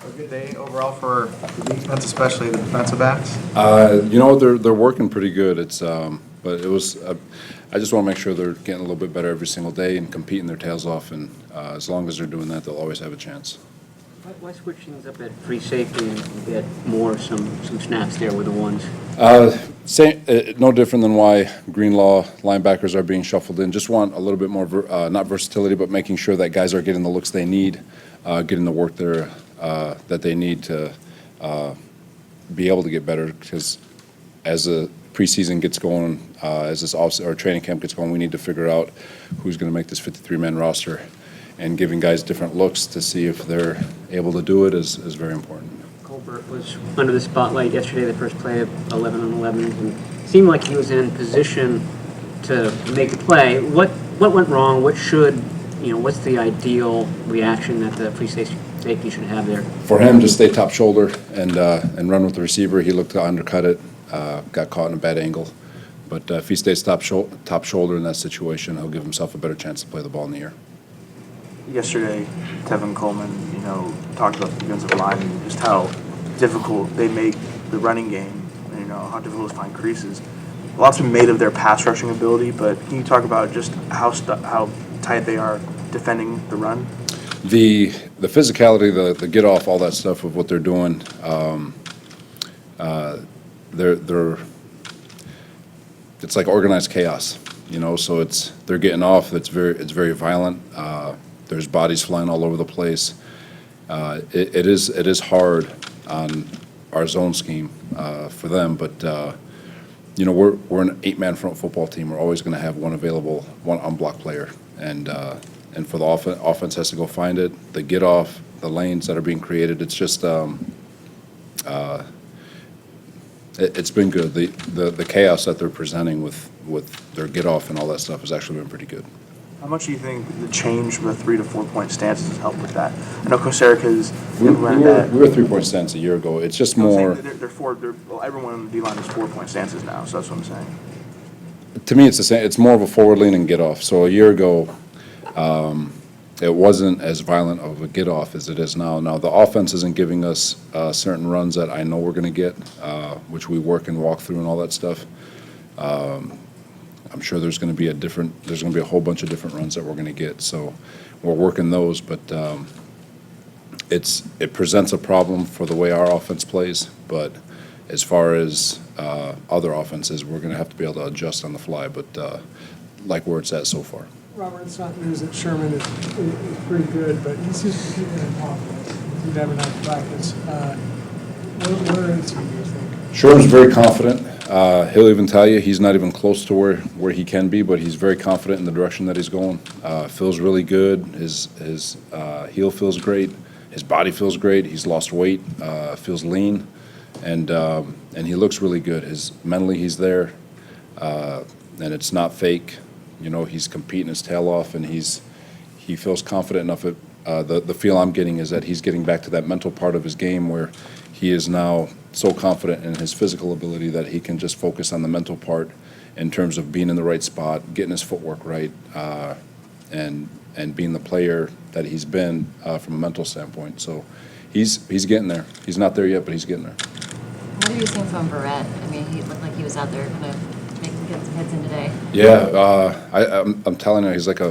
A good day overall for the defense, especially the defensive backs? They're working pretty good. But it was. I just want to make sure they're getting a little bit better every single day and competing their tails off. And as long as they're doing that, they'll always have a chance. Why switch things up at free safety and get some snaps there with the ones? No different than why Greenlaw linebackers are being shuffled in. Just want a little bit more, not versatility, but making sure that guys are getting the looks they need, getting the work there that they need to be able to get better. Because as the preseason gets going, as this or training camp gets going, we need to figure out who's going to make this 53-man roster. And giving guys different looks to see if they're able to do it is very important. Colbert was under the spotlight yesterday, the first play of 11 on 11, and it seemed like he was in position to make the play. What went wrong? What's the ideal reaction that the free safety should have there? For him, just stay top shoulder and run with the receiver. He looked to undercut it, got caught in a bad angle. But if he stays top shoulder in that situation, he'll give himself a better chance to play the ball in the air. Yesterday, Tevin Coleman, talked about the defensive line and just how difficult they make the running game, how difficult it is to find creases. A lot's been made of their pass rushing ability, but can you talk about just how tight they are defending the run? The physicality, the get off, all that stuff of what they're doing, it's like organized chaos, So they're getting off. It's very violent. There's bodies flying all over the place. It is hard on our zone scheme for them, but we're an 8-man front football team. We're always going to have one unblocked player, and for the offense has to go find it. The get off, the lanes that are being created. It's just it's been good. The chaos that they're presenting with their get off and all that stuff has actually been pretty good. How much do you think the change from the 3 to 4 point stances has helped with that? I know Kosarica's implemented that. We were 3-point stance a year ago. It's just more. Everyone on the D-line is 4 point stances now, so that's what I'm saying. To me, it's the same. It's more of a forward lean and get off. So a year ago, it wasn't as violent of a get off as it is now. Now the offense isn't giving us certain runs that I know we're going to get, which we work and walk through and all that stuff. I'm sure there's going to be a whole bunch of different runs that we're going to get. So we're working those, but it presents a problem for the way our offense plays. But as far as other offenses, we're going to have to be able to adjust on the fly. But like where it's at so far. Robert, it's not news that Sherman is pretty good, but he seems to keep it in confidence. He's never not practice. Where is he, do you think? Sherman's very confident. He'll even tell you he's not even close to where he can be, but he's very confident in the direction that he's going. Feels really good. His heel feels great. His body feels great. He's lost weight. Feels lean, and he looks really good. Mentally he's there, and it's not fake. He's competing his tail off, and he feels confident enough. The feel I'm getting is that he's getting back to that mental part of his game where he is now so confident in his physical ability that he can just focus on the mental part in terms of being in the right spot, getting his footwork right, and being the player that he's been from a mental standpoint. So he's getting there. He's not there yet, but he's getting there. What are you seeing from Verrett? I mean, he looked like he was out there kind of getting some hits in today. Yeah, I'm telling you, he's like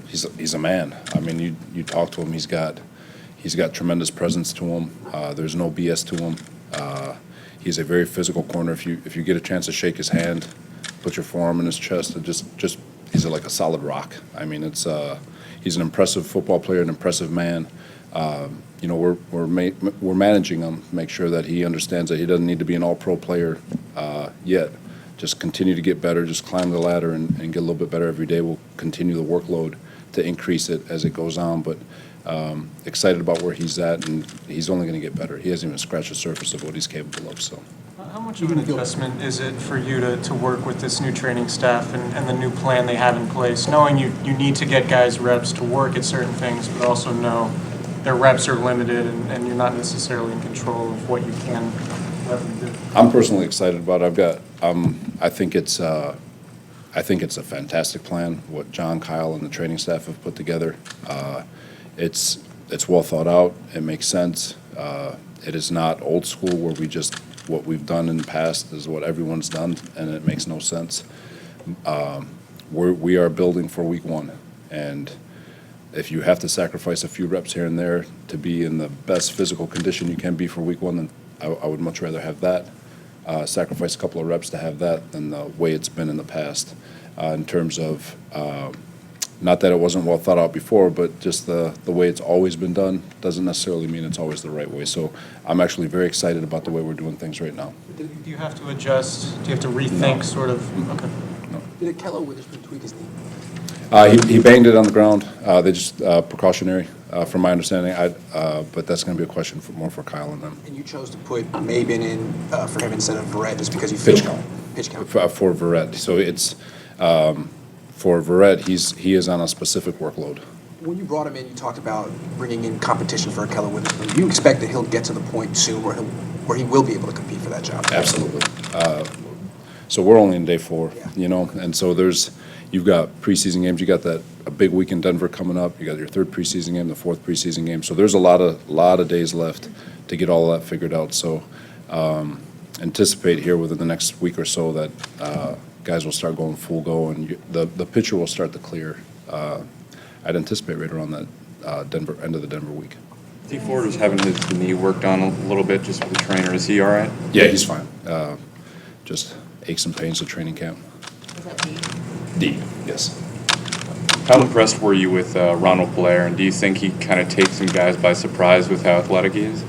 he's a man. I mean, you talk to him, he's got tremendous presence to him. There's no BS to him. He's a very physical corner. If you get a chance to shake his hand, put your forearm in his chest, and just he's like a solid rock. I mean, he's an impressive football player, an impressive man. We're managing him, make sure that he understands that he doesn't need to be an all-pro player yet. Just continue to get better, just climb the ladder and get a little bit better every day. We'll continue the workload to increase it as it goes on, but excited about where he's at, and he's only going to get better. He hasn't even scratched the surface of what he's capable of. So, how much of an adjustment is it for you to work with this new training staff and the new plan they have in place, knowing you need to get guys reps to work at certain things, but also know their reps are limited and you're not necessarily in control of what you can let them do? I'm personally excited about it. I think it's a fantastic plan what John, Kyle, and the training staff have put together. It's well thought out. It makes sense. It is not old school where what we've done in the past is what everyone's done, and it makes no sense. We are building for week one, and if you have to sacrifice a few reps here and there to be in the best physical condition you can be for week one, then I would much rather have that. Sacrifice a couple of reps to have that than the way it's been in the past. In terms of, not that it wasn't well thought out before, but just the way it's always been done doesn't necessarily mean it's always the right way. So I'm actually very excited about the way we're doing things right now. Do you have to adjust? Do you have to rethink sort of? Okay. Did Akello Witherspoon tweak his knee? He banged it on the ground. They just precautionary, from my understanding. But that's going to be a question more for Kyle and them. And you chose to put Mabin in for him instead of Verrett just because you feel Pitch count. Pitch count. For Verrett. So it's for Verrett. He is on a specific workload. When you brought him in, you talked about bringing in competition for Akello Witherspoon. Do you expect that he'll get to the point soon where he will be able to compete for that job? Absolutely. So we're only in day 4, Yeah. and so you've got preseason games. You got a big week in Denver coming up. You got your 3rd preseason game, the 4th preseason game. So there's a lot of days left to get all that figured out. So anticipate here within the next week or so that guys will start going full go, and the picture will start to clear. I'd anticipate right around that end of the Denver week. T. Ford was having his knee worked on a little bit just with the trainer. Is he all right? Yeah, he's fine. Just aches and pains at training camp. Was that deep? D, yes. How impressed were you with Ronald Blair, and do you think he kind of takes some guys by surprise with how athletic he is?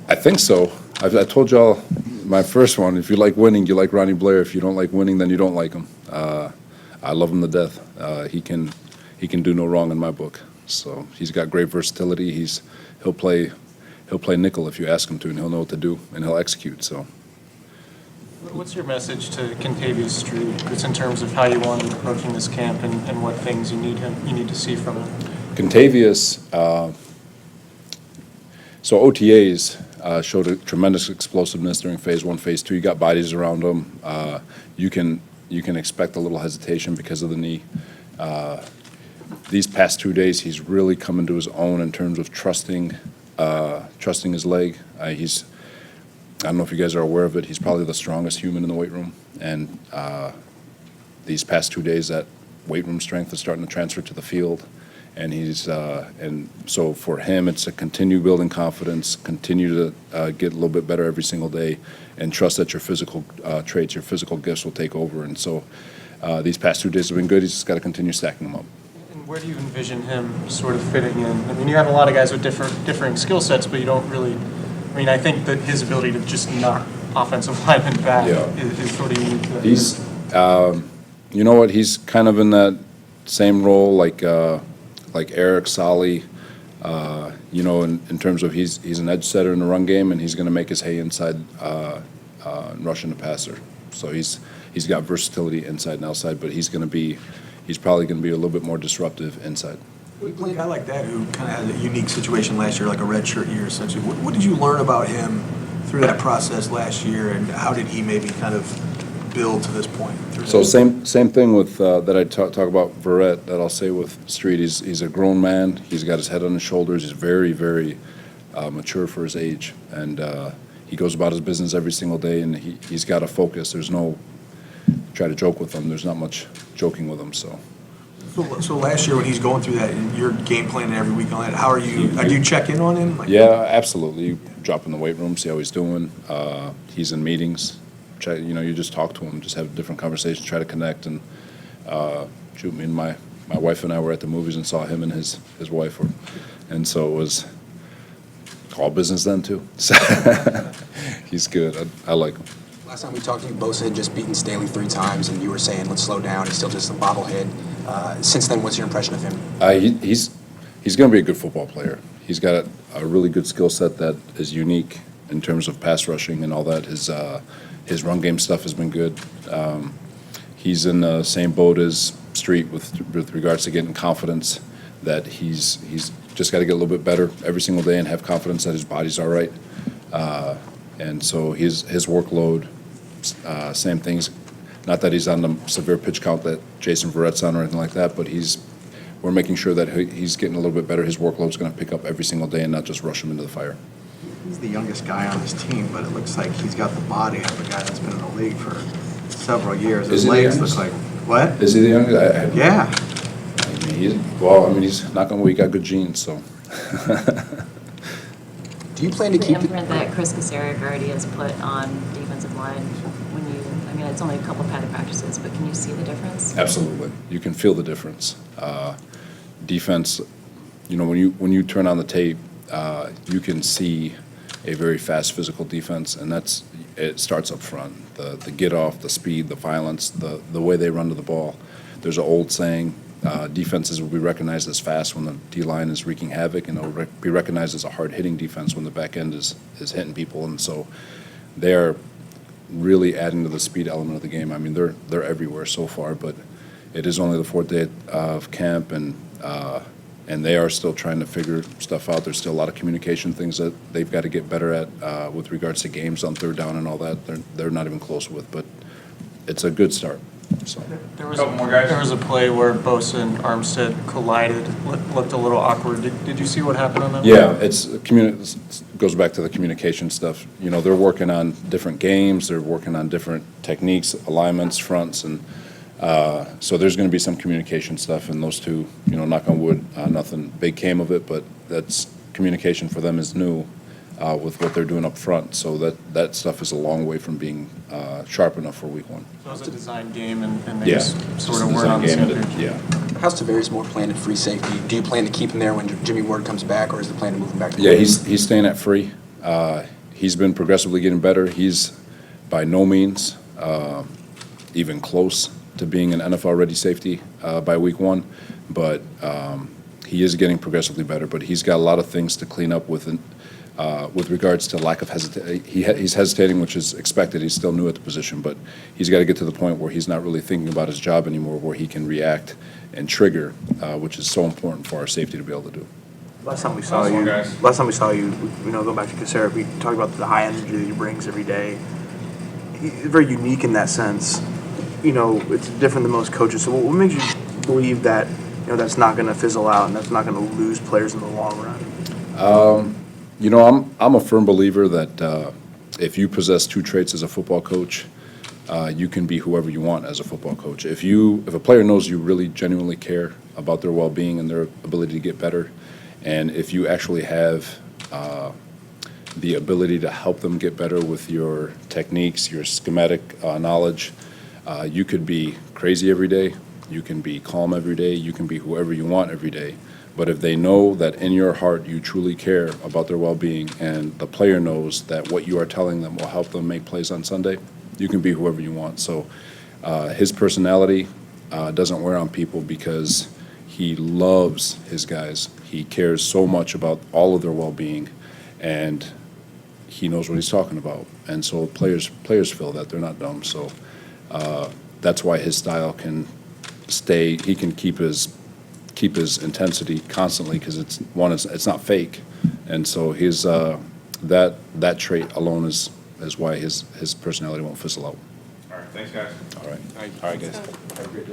I think so. I told y'all my first one, if you like winning, you like Ronnie Blair. If you don't like winning, then you don't like him. I love him to death. He can do no wrong in my book. So he's got great versatility. He'll play nickel if you ask him to, and he'll know what to do, and he'll execute. So. What's your message to Kentavius Street, just in terms of how you want him approaching this camp and what things you need to see from him? Kentavius, so OTAs showed a tremendous explosiveness during phase 1, phase 2. You got bodies around him. You can expect a little hesitation because of the knee. These past 2 days, he's really come into his own in terms of trusting his leg. I don't know if you guys are aware of it. He's probably the strongest human in the weight room, and these past 2 days, that weight room strength is starting to transfer to the field, and and so for him, it's to continue building confidence, continue to get a little bit better every single day, and trust that your physical traits, your physical gifts will take over. And so these past 2 days have been good. He's just got to continue stacking them up. And where do you envision him sort of fitting in? I mean, you have a lot of guys with differing skill sets, but you don't really. I mean, I think that his ability to just knock offensive linemen back is sort of unique. He's, you know what? He's kind of in that same role like Eric, Saleh. In terms of he's an edge setter in the run game, and he's going to make his hay inside and rushing the passer. So he's got versatility inside and outside, but he's probably going to be a little bit more disruptive inside. A guy like that who kind of had a unique situation last year, like a redshirt year essentially. What did you learn about him through that process last year, and how did he maybe kind of build to this point? So same thing with that I talk about Verrett, that I'll say with Street. He's a grown man. He's got his head on his shoulders. He's very, very mature for his age, and he goes about his business every single day, and he's got a focus. There's no try to joke with him. There's not much joking with him. So last year when he's going through that, and you're game planning every week on that, how are you? Do you check in on him? Yeah, absolutely. You drop in the weight room, see how he's doing. He's in meetings. You just talk to him, just have different conversations, try to connect. And me and my wife and I were at the movies and saw him and his wife, and so it was all business then too. So he's good. I like him. Last time we talked to you, Bosa had just beaten Staley 3 times, and you were saying, let's slow down. He's still just a bobblehead. Since then, what's your impression of him? He's going to be a good football player. He's got a really good skill set that is unique in terms of pass rushing and all that. His run game stuff has been good. He's in the same boat as Street with regards to getting confidence, that he's just got to get a little bit better every single day and have confidence that his body's all right. And so his workload, same things. Not that he's on the severe pitch count that Jason Verrett's on or anything like that, but we're making sure that he's getting a little bit better. His workload's going to pick up every single day and not just rush him into the fire. he's the youngest guy on his team, but it looks like he's got the body of a guy that's been in the league for several years. His Is he the legs look youngest? like, what? Is he the youngest? Yeah. I mean, he's knock on wood, he got good genes, so. Do you plan to The keep it? imprint that Chris Kasarik already has put on defensive line when you, I mean, it's only a couple padded practices, but can you see the difference? Absolutely. You can feel the difference. Defense, you know, when you turn on the tape, you can see a very fast physical defense, and it starts up front. The get off, the speed, the violence, the way they run to the ball. There's an old saying, defenses will be recognized as fast when the D-line is wreaking havoc, and it'll be recognized as a hard-hitting defense when the back end is hitting people. And so they're really adding to the speed element of the game. I mean, they're everywhere so far, but it is only the fourth day of camp, and they are still trying to figure stuff out. There's still a lot of communication things that they've got to get better at with regards to games on third down and all that. They're not even close with, but it's a good start. So. There was a play where Bosa and Armstead collided, looked a little awkward. Did you see what happened on that? Yeah, it goes back to the communication stuff. You know, they're working on different games, they're working on different techniques, alignments, fronts, and so there's going to be some communication stuff, and those two, you know, knock on wood, nothing big came of it, but that's communication for them is new with what they're doing up front. So that stuff is a long way from being sharp enough for week one. So it was a design game, and they Yeah. just sort of It's a weren't on the design same game, page. Yeah. How's Tavares Moore playing at free safety? Do you plan to keep him there when Jimmy Ward comes back, or is the plan to move him back to? Yeah, he's staying at free. He's been progressively getting better. He's by no means even close to being an NFL-ready safety by week one, but he is getting progressively better. But he's got a lot of things to clean up with regards to lack of hesitation. He's hesitating, which is expected. He's still new at the position, but he's got to get to the point where he's not really thinking about his job anymore, where he can react and trigger, which is so important for our safety to be able to do. Last time we saw you, you know, go back to Kasarik, we talked about the high energy that he brings every day. He's very unique in that sense. You know, it's different than most coaches. So what makes you believe that, you know, that's not going to fizzle out and that's not going to lose players in the long run? You know, I'm a firm believer that if you possess two traits as a football coach, you can be whoever you want as a football coach. If a player knows you really genuinely care about their well-being and their ability to get better, and if you actually have the ability to help them get better with your techniques, your schematic knowledge, you could be crazy every day, you can be calm every day, you can be whoever you want every day. But if they know that in your heart you truly care about their well-being, and the player knows that what you are telling them will help them make plays on Sunday, you can be whoever you want. So his personality doesn't wear on people because he loves his guys. He cares so much about all of their well-being, and he knows what he's talking about. And so players feel that. They're not dumb. So that's why his style can stay. He can keep his intensity constantly because it's not fake. And so his that trait alone is why his personality won't fizzle out. All right, thanks, guys. All right, guys. Have a great day.